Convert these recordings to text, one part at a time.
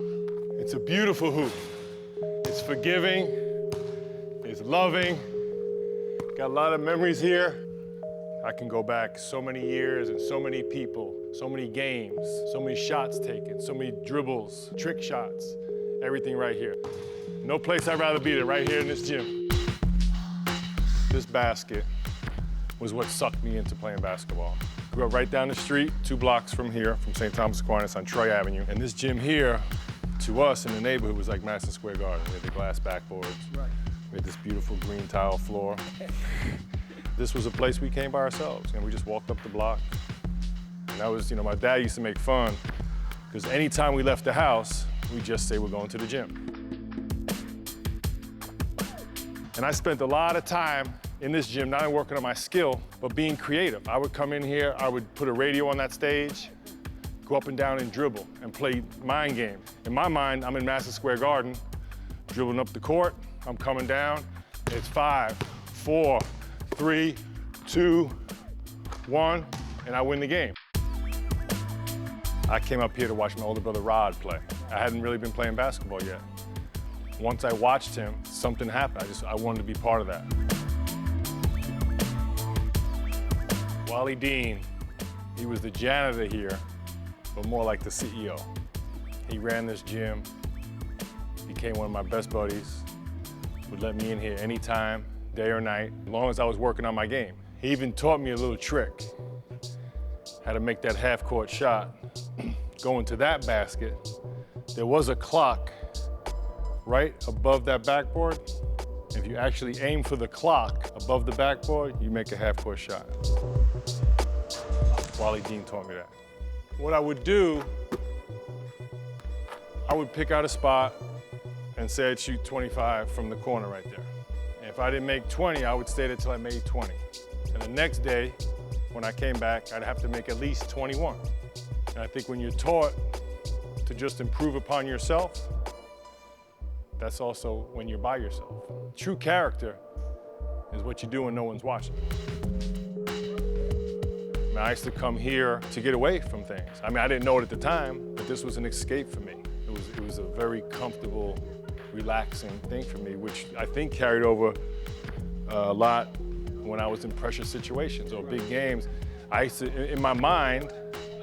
It's a beautiful hoop. It's forgiving, it's loving, got a lot of memories here. I can go back so many years and so many people, so many games, so many shots taken, so many dribbles, trick shots, everything right here. No place I'd rather be than right here in this gym. This basket was what sucked me into playing basketball. Grew up right down the street, 2 blocks from here, from St. Thomas Aquinas on Troy Avenue. And this gym here, to us in the neighborhood, was like Madison Square Garden. We had the glass backboards. Right. We had this beautiful green tile floor. This was a place we came by ourselves, and we just walked up the block. And that was, my dad used to make fun, because anytime we left the house, we'd just say we're going to the gym. And I spent a lot of time in this gym, not only working on my skill, but being creative. I would come in here, I would put a radio on that stage, go up and down and dribble and play mind games. In my mind, I'm in Madison Square Garden, dribbling up the court, I'm coming down, it's 5, 4, 3, 2, 1, and I win the game. I came up here to watch my older brother Rod play. I hadn't really been playing basketball yet. Once I watched him, something happened. I wanted to be part of that. Wally Dean, he was the janitor here, but more like the CEO. He ran this gym, became one of my best buddies, would let me in here anytime, day or night, as long as I was working on my game. He even taught me a little trick, how to make that half-court shot. Going to that basket, there was a clock right above that backboard. If you actually aim for the clock above the backboard, you make a half-court shot. Wally Dean taught me that. What I would do, I would pick out a spot and say I'd shoot 25 from the corner right there. And if I didn't make 20, I would stay there till I made 20. And the next day, when I came back, I'd have to make at least 21. And I think when you're taught to just improve upon yourself, that's also when you're by yourself. True character is what you do when no one's watching. I used to come here to get away from things. I didn't know it at the time, but this was an escape for me. It was a very comfortable, relaxing thing for me, which I think carried over a lot when I was in pressure situations or big games. I used to, in my mind,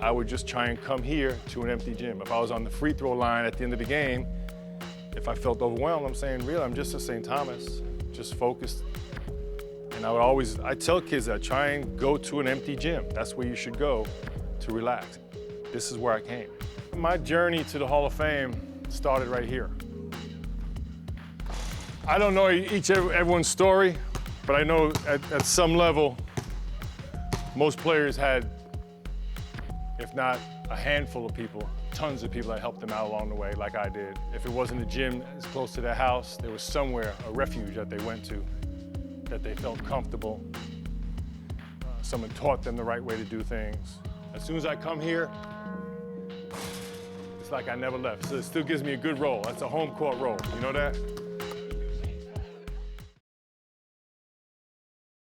I would just try and come here to an empty gym. If I was on the free throw line at the end of the game, if I felt overwhelmed, I'm saying, really, I'm just a St. Thomas, just focused. And I tell kids that try and go to an empty gym. That's where you should go to relax. This is where I came. My journey to the Hall of Fame started right here. I don't know everyone's story, but I know at some level, most players had, if not a handful of people, tons of people that helped them out along the way, like I did. If it wasn't a gym as close to their house, there was somewhere, a refuge that they went to, that they felt comfortable. Someone taught them the right way to do things. As soon as I come here, it's like I never left. So it still gives me a good role. That's a home court role, you know that?